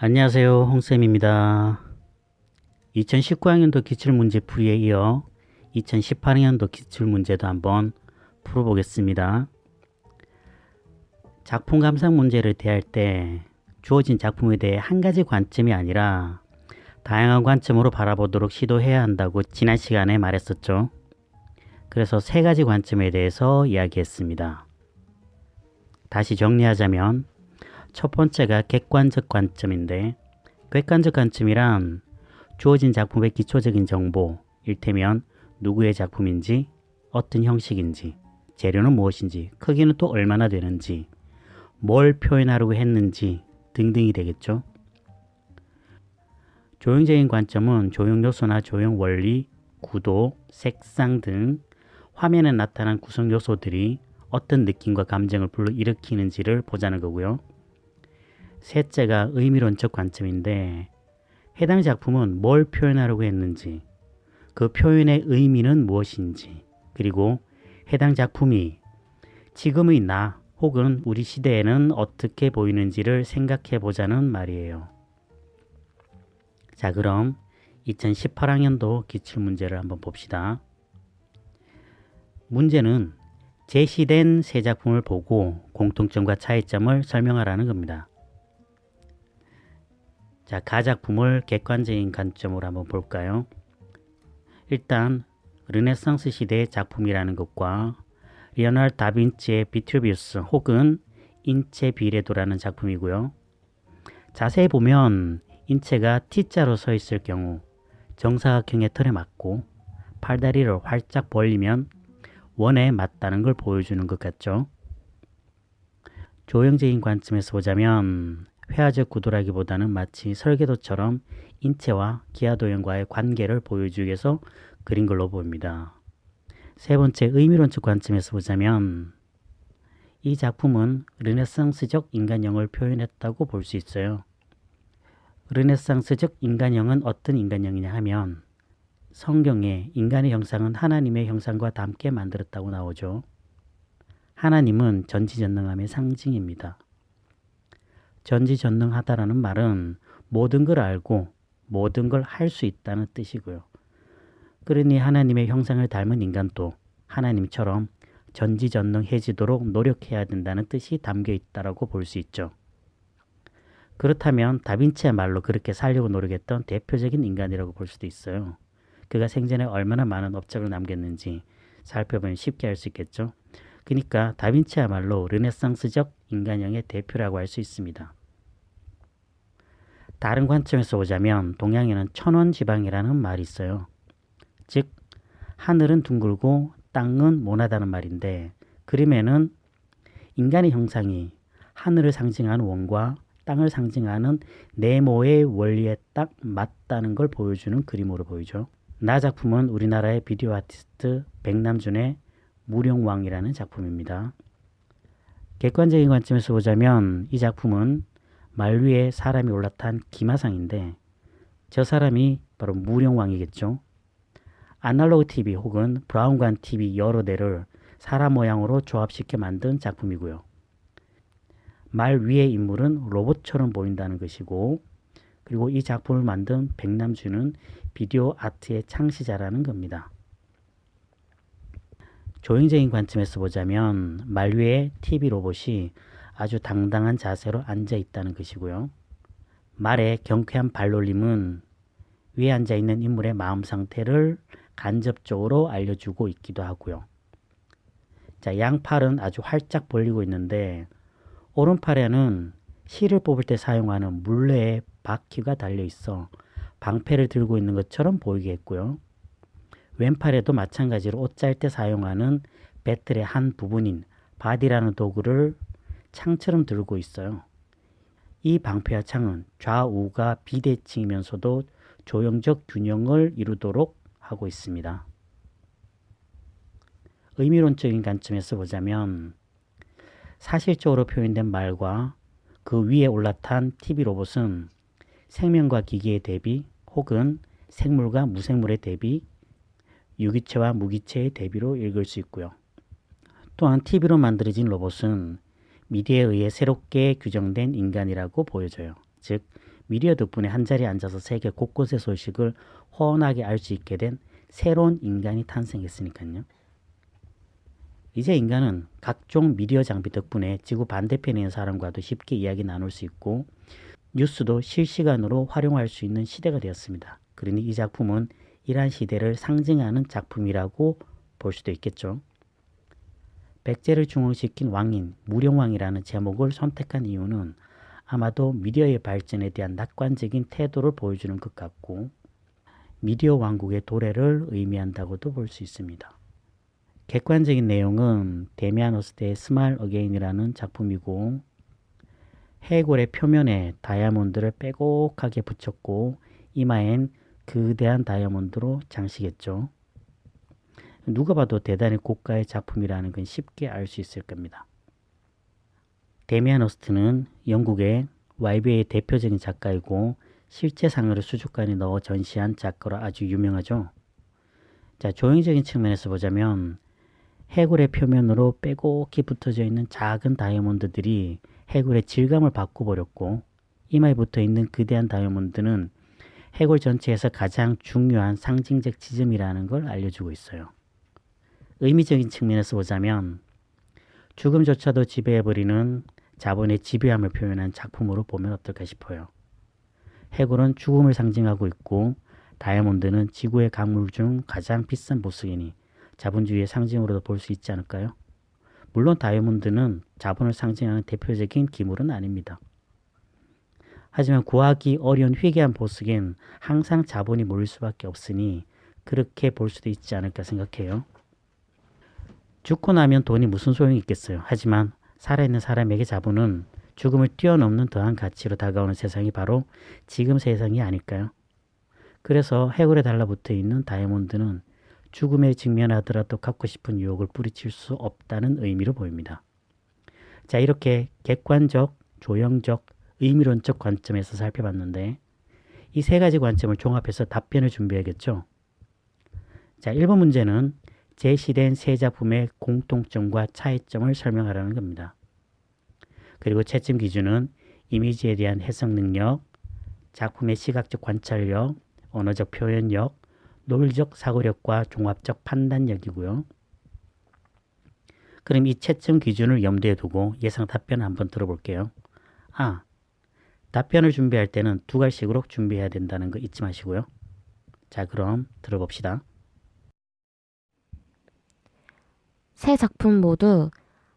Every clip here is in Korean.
안녕하세요, 홍쌤입니다. 2019학년도 기출문제 풀이에 이어 2018학년도 기출문제도 한번 풀어보겠습니다. 작품 감상 문제를 대할 때 주어진 작품에 대해 한 가지 관점이 아니라 다양한 관점으로 바라보도록 시도해야 한다고 지난 시간에 말했었죠. 그래서 세 가지 관점에 대해서 이야기했습니다. 다시 정리하자면 첫 번째가 객관적 관점인데, 객관적 관점이란 주어진 작품의 기초적인 정보, 일테면 누구의 작품인지, 어떤 형식인지, 재료는 무엇인지, 크기는 또 얼마나 되는지, 뭘 표현하려고 했는지 등등이 되겠죠. 조형적인 관점은 조형 요소나 조형 원리, 구도, 색상 등 화면에 나타난 구성 요소들이 어떤 느낌과 감정을 불러일으키는지를 보자는 거고요. 셋째가 의미론적 관점인데, 해당 작품은 뭘 표현하려고 했는지, 그 표현의 의미는 무엇인지, 그리고 해당 작품이 지금의 나 혹은 우리 시대에는 어떻게 보이는지를 생각해 보자는 말이에요. 자, 그럼 2018학년도 기출문제를 한번 봅시다. 문제는 제시된 세 작품을 보고 공통점과 차이점을 설명하라는 겁니다. 자, 가작품을 객관적인 관점으로 한번 볼까요? 일단 르네상스 시대의 작품이라는 것과 리오나르도 다빈치의 비트루비우스 혹은 인체 비례도라는 작품이고요. 자세히 보면 인체가 T자로 서 있을 경우 정사각형의 틀에 맞고 팔다리를 활짝 벌리면 원에 맞다는 걸 보여주는 것 같죠. 조형적인 관점에서 보자면 회화적 구도라기보다는 마치 설계도처럼 인체와 기하도형과의 관계를 보여주기 위해서 그린 걸로 보입니다. 세 번째, 의미론적 관점에서 보자면 이 작품은 르네상스적 인간형을 표현했다고 볼 수 있어요. 르네상스적 인간형은 어떤 인간형이냐 하면 성경에 인간의 형상은 하나님의 형상과 닮게 만들었다고 나오죠. 하나님은 전지전능함의 상징입니다. 전지전능하다라는 말은 모든 걸 알고 모든 걸 할 수 있다는 뜻이고요. 그러니 하나님의 형상을 닮은 인간도 하나님처럼 전지전능해지도록 노력해야 된다는 뜻이 담겨 있다고 볼 수 있죠. 그렇다면 다빈치야말로 그렇게 살려고 노력했던 대표적인 인간이라고 볼 수도 있어요. 그가 생전에 얼마나 많은 업적을 남겼는지 살펴보면 쉽게 알 수 있겠죠. 그러니까 다빈치야말로 르네상스적 인간형의 대표라고 할 수 있습니다. 다른 관점에서 보자면 동양에는 천원지방이라는 말이 있어요. 즉 하늘은 둥글고 땅은 모나다는 말인데, 그림에는 인간의 형상이 하늘을 상징하는 원과 땅을 상징하는 네모의 원리에 딱 맞다는 걸 보여주는 그림으로 보이죠. 나 작품은 우리나라의 비디오 아티스트 백남준의 무령왕이라는 작품입니다. 객관적인 관점에서 보자면 이 작품은 말 위에 사람이 올라탄 기마상인데, 저 사람이 바로 무령왕이겠죠. 아날로그 TV 혹은 브라운관 TV 여러 대를 사람 모양으로 조합시켜 만든 작품이고요. 말 위의 인물은 로봇처럼 보인다는 것이고, 그리고 이 작품을 만든 백남준은 비디오 아트의 창시자라는 겁니다. 조형적인 관점에서 보자면 말 위에 TV 로봇이 아주 당당한 자세로 앉아 있다는 것이고요. 말의 경쾌한 발놀림은 위에 앉아 있는 인물의 마음 상태를 간접적으로 알려주고 있기도 하고요. 자, 양팔은 아주 활짝 벌리고 있는데 오른팔에는 실을 뽑을 때 사용하는 물레의 바퀴가 달려 있어 방패를 들고 있는 것처럼 보이게 했고요. 왼팔에도 마찬가지로 옷 짤 때 사용하는 배틀의 한 부분인 바디라는 도구를 창처럼 들고 있어요. 이 방패와 창은 좌우가 비대칭이면서도 조형적 균형을 이루도록 하고 있습니다. 의미론적인 관점에서 보자면 사실적으로 표현된 말과 그 위에 올라탄 TV 로봇은 생명과 기계의 대비 혹은 생물과 무생물의 대비, 유기체와 무기체의 대비로 읽을 수 있고요. 또한 TV로 만들어진 로봇은 미디어에 의해 새롭게 규정된 인간이라고 보여져요. 즉 미디어 덕분에 한자리에 앉아서 세계 곳곳의 소식을 훤하게 알 수 있게 된 새로운 인간이 탄생했으니까요. 이제 인간은 각종 미디어 장비 덕분에 지구 반대편에 있는 사람과도 쉽게 이야기 나눌 수 있고 뉴스도 실시간으로 활용할 수 있는 시대가 되었습니다. 그러니 이 작품은 이러한 시대를 상징하는 작품이라고 볼 수도 있겠죠. 백제를 중흥시킨 왕인 무령왕이라는 제목을 선택한 이유는 아마도 미디어의 발전에 대한 낙관적인 태도를 보여주는 것 같고 미디어 왕국의 도래를 의미한다고도 볼 수 있습니다. 객관적인 내용은 데미안 허스트의 스마일 어게인이라는 작품이고 해골의 표면에 다이아몬드를 빼곡하게 붙였고 이마엔 거대한 다이아몬드로 장식했죠. 누가 봐도 대단히 고가의 작품이라는 건 쉽게 알 수 있을 겁니다. 데미안 허스트는 영국의 YB의 대표적인 작가이고 실제 상을 수족관에 넣어 전시한 작가로 아주 유명하죠. 자, 조형적인 측면에서 보자면 해골의 표면으로 빼곡히 붙어져 있는 작은 다이아몬드들이 해골의 질감을 바꿔버렸고 이마에 붙어있는 거대한 다이아몬드는 해골 전체에서 가장 중요한 상징적 지점이라는 걸 알려주고 있어요. 의미적인 측면에서 보자면 죽음조차도 지배해버리는 자본의 지배함을 표현한 작품으로 보면 어떨까 싶어요. 해골은 죽음을 상징하고 있고 다이아몬드는 지구의 광물 중 가장 비싼 보석이니 자본주의의 상징으로도 볼 수 있지 않을까요? 물론 다이아몬드는 자본을 상징하는 대표적인 기물은 아닙니다. 하지만 구하기 어려운 희귀한 보석엔 항상 자본이 몰릴 수밖에 없으니 그렇게 볼 수도 있지 않을까 생각해요. 죽고 나면 돈이 무슨 소용이 있겠어요. 하지만 살아있는 사람에게 자본은 죽음을 뛰어넘는 더한 가치로 다가오는 세상이 바로 지금 세상이 아닐까요? 그래서 해골에 달라붙어 있는 다이아몬드는 죽음에 직면하더라도 갖고 싶은 유혹을 뿌리칠 수 없다는 의미로 보입니다. 자, 이렇게 객관적, 조형적, 의미론적 관점에서 살펴봤는데 이 세 가지 관점을 종합해서 답변을 준비해야겠죠. 자, 1번 문제는 제시된 세 작품의 공통점과 차이점을 설명하라는 겁니다. 그리고 채점 기준은 이미지에 대한 해석 능력, 작품의 시각적 관찰력, 언어적 표현력, 논리적 사고력과 종합적 판단력이고요. 그럼 이 채점 기준을 염두에 두고 예상 답변을 한번 들어볼게요. 아, 답변을 준비할 때는 두 갈씩으로 준비해야 된다는 거 잊지 마시고요. 자, 그럼 들어봅시다. 세 작품 모두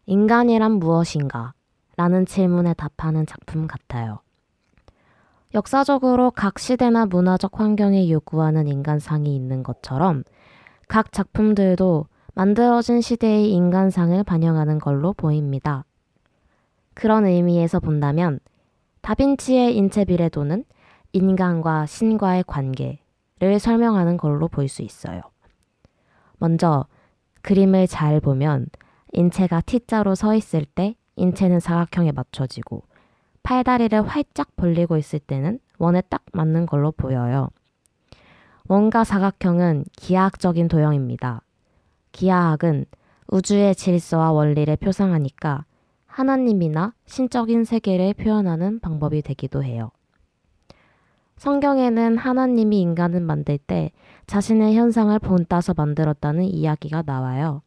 인간이란 무엇인가? 라는 질문에 답하는 작품 같아요. 역사적으로 각 시대나 문화적 환경이 요구하는 인간상이 있는 것처럼 각 작품들도 만들어진 시대의 인간상을 반영하는 걸로 보입니다. 그런 의미에서 본다면 다빈치의 인체 비례도는 인간과 신과의 관계를 설명하는 걸로 볼 수 있어요. 먼저 그림을 잘 보면 인체가 T자로 서 있을 때 인체는 사각형에 맞춰지고 팔다리를 활짝 벌리고 있을 때는 원에 딱 맞는 걸로 보여요. 원과 사각형은 기하학적인 도형입니다. 기하학은 우주의 질서와 원리를 표상하니까 하나님이나 신적인 세계를 표현하는 방법이 되기도 해요. 성경에는 하나님이 인간을 만들 때 자신의 현상을 본따서 만들었다는 이야기가 나와요.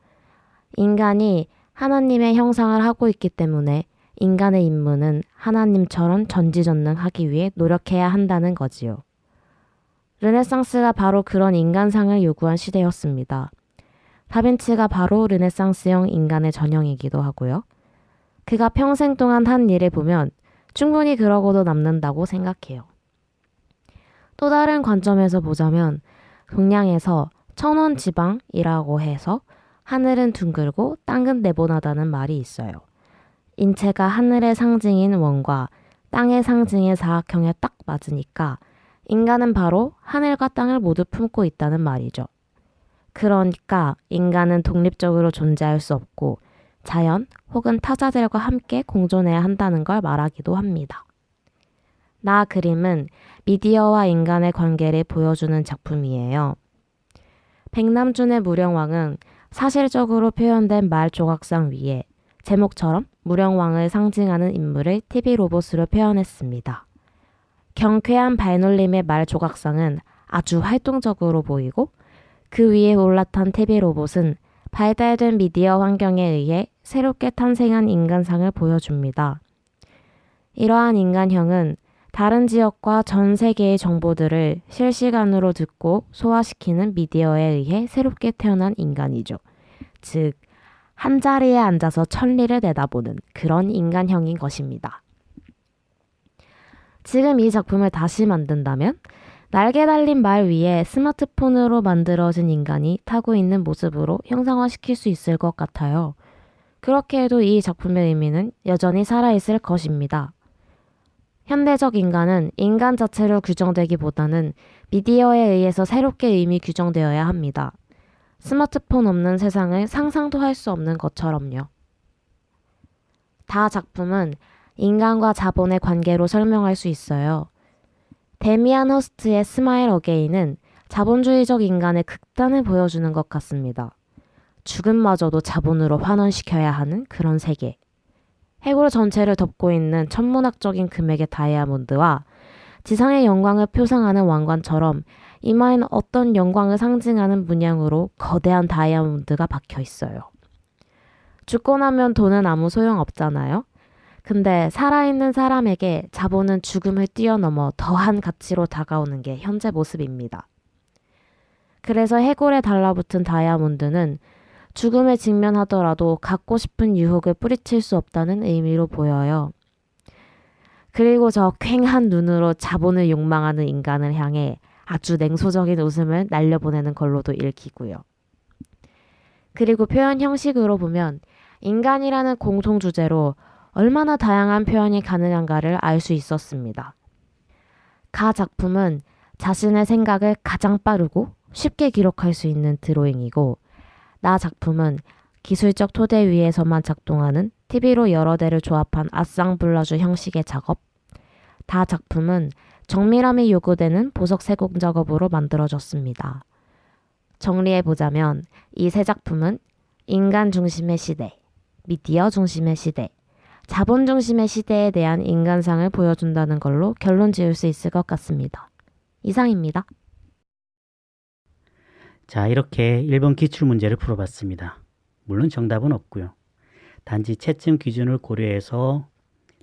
인간이 하나님의 형상을 하고 있기 때문에 인간의 임무는 하나님처럼 전지전능하기 위해 노력해야 한다는 거지요. 르네상스가 바로 그런 인간상을 요구한 시대였습니다. 다빈치가 바로 르네상스형 인간의 전형이기도 하고요. 그가 평생 동안 한 일을 보면 충분히 그러고도 남는다고 생각해요. 또 다른 관점에서 보자면 동양에서 천원지방이라고 해서 하늘은 둥글고 땅은 네모나다는 말이 있어요. 인체가 하늘의 상징인 원과 땅의 상징인 사각형에 딱 맞으니까 인간은 바로 하늘과 땅을 모두 품고 있다는 말이죠. 그러니까 인간은 독립적으로 존재할 수 없고 자연 혹은 타자들과 함께 공존해야 한다는 걸 말하기도 합니다. 나 그림은 미디어와 인간의 관계를 보여주는 작품이에요. 백남준의 무령왕은 사실적으로 표현된 말 조각상 위에 제목처럼 무령왕을 상징하는 인물을 TV 로봇으로 표현했습니다. 경쾌한 발놀림의 말 조각상은 아주 활동적으로 보이고 그 위에 올라탄 TV 로봇은 발달된 미디어 환경에 의해 새롭게 탄생한 인간상을 보여줍니다. 이러한 인간형은 다른 지역과 전 세계의 정보들을 실시간으로 듣고 소화시키는 미디어에 의해 새롭게 태어난 인간이죠. 즉, 한자리에 앉아서 천리를 내다보는 그런 인간형인 것입니다. 지금 이 작품을 다시 만든다면 날개 달린 말 위에 스마트폰으로 만들어진 인간이 타고 있는 모습으로 형상화시킬 수 있을 것 같아요. 그렇게 해도 이 작품의 의미는 여전히 살아있을 것입니다. 현대적 인간은 인간 자체로 규정되기보다는 미디어에 의해서 새롭게 의미 규정되어야 합니다. 스마트폰 없는 세상을 상상도 할 수 없는 것처럼요. 다 작품은 인간과 자본의 관계로 설명할 수 있어요. 데미안 허스트의 스마일 어게인은 자본주의적 인간의 극단을 보여주는 것 같습니다. 죽음마저도 자본으로 환원시켜야 하는 그런 세계. 해골 전체를 덮고 있는 천문학적인 금액의 다이아몬드와 지상의 영광을 표상하는 왕관처럼 이마에는 어떤 영광을 상징하는 문양으로 거대한 다이아몬드가 박혀 있어요. 죽고 나면 돈은 아무 소용 없잖아요. 근데 살아있는 사람에게 자본은 죽음을 뛰어넘어 더한 가치로 다가오는 게 현재 모습입니다. 그래서 해골에 달라붙은 다이아몬드는 죽음에 직면하더라도 갖고 싶은 유혹을 뿌리칠 수 없다는 의미로 보여요. 그리고 저 퀭한 눈으로 자본을 욕망하는 인간을 향해 아주 냉소적인 웃음을 날려보내는 걸로도 읽히고요. 그리고 표현 형식으로 보면 인간이라는 공통 주제로 얼마나 다양한 표현이 가능한가를 알 수 있었습니다. 가 작품은 자신의 생각을 가장 빠르고 쉽게 기록할 수 있는 드로잉이고 나 작품은 기술적 토대 위에서만 작동하는 TV로 여러 대를 조합한 아쌍블러주 형식의 작업. 다 작품은 정밀함이 요구되는 보석 세공 작업으로 만들어졌습니다. 정리해보자면 이 세 작품은 인간 중심의 시대, 미디어 중심의 시대, 자본 중심의 시대에 대한 인간상을 보여준다는 걸로 결론 지을 수 있을 것 같습니다. 이상입니다. 자, 이렇게 1번 기출문제를 풀어봤습니다. 물론 정답은 없고요. 단지 채점 기준을 고려해서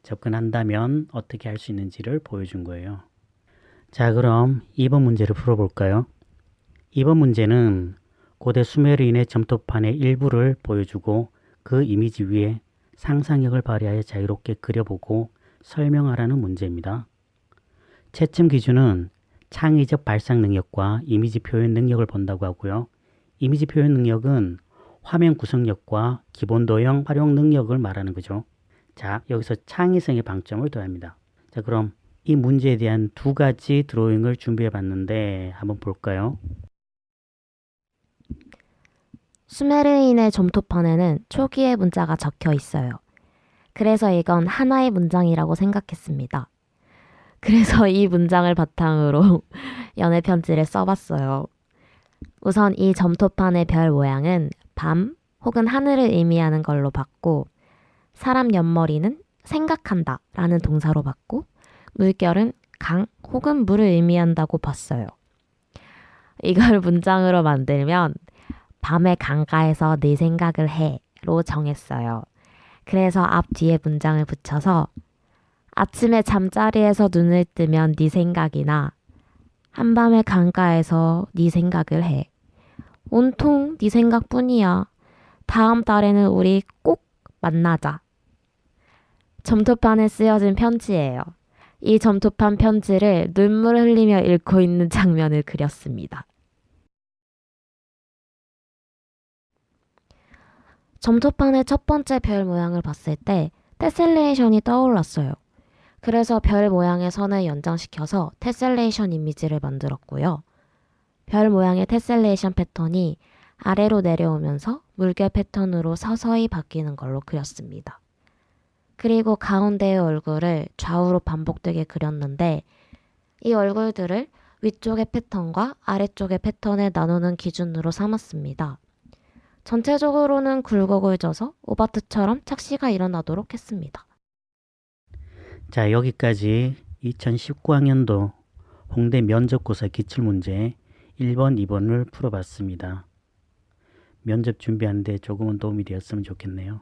접근한다면 어떻게 할 수 있는지를 보여준 거예요. 자, 그럼 2번 문제를 풀어볼까요? 2번 문제는 고대 수메르인의 점토판의 일부를 보여주고 그 이미지 위에 상상력을 발휘하여 자유롭게 그려보고 설명하라는 문제입니다. 채점 기준은 창의적 발상 능력과 이미지 표현 능력을 본다고 하고요. 이미지 표현 능력은 화면 구성력과 기본 도형 활용 능력을 말하는 거죠. 자, 여기서 창의성에 방점을 둬야 합니다. 자, 그럼 이 문제에 대한 두 가지 드로잉을 준비해 봤는데 한번 볼까요? 수메르인의 점토판에는 초기의 문자가 적혀 있어요. 그래서 이건 하나의 문장이라고 생각했습니다. 그래서 이 문장을 바탕으로 연애 편지를 써봤어요. 우선 이 점토판의 별 모양은 밤 혹은 하늘을 의미하는 걸로 봤고 사람 옆머리는 생각한다 라는 동사로 봤고 물결은 강 혹은 물을 의미한다고 봤어요. 이걸 문장으로 만들면 밤의 강가에서 네 생각을 해로 정했어요. 그래서 앞 뒤에 문장을 붙여서 아침에 잠자리에서 눈을 뜨면 네 생각이나 한밤의 강가에서 네 생각을 해. 온통 네 생각뿐이야. 다음 달에는 우리 꼭 만나자. 점토판에 쓰여진 편지예요. 이 점토판 편지를 눈물을 흘리며 읽고 있는 장면을 그렸습니다. 점토판의 첫 번째 별 모양을 봤을 때 테셀레이션이 떠올랐어요. 그래서 별 모양의 선을 연장시켜서 테셀레이션 이미지를 만들었고요. 별 모양의 테셀레이션 패턴이 아래로 내려오면서 물결 패턴으로 서서히 바뀌는 걸로 그렸습니다. 그리고 가운데의 얼굴을 좌우로 반복되게 그렸는데 이 얼굴들을 위쪽의 패턴과 아래쪽의 패턴을 나누는 기준으로 삼았습니다. 전체적으로는 굴곡을 져서 오바트처럼 착시가 일어나도록 했습니다. 자, 여기까지 2019학년도 홍대 면접고사 기출문제 1번, 2번을 풀어봤습니다. 면접 준비하는데 조금은 도움이 되었으면 좋겠네요.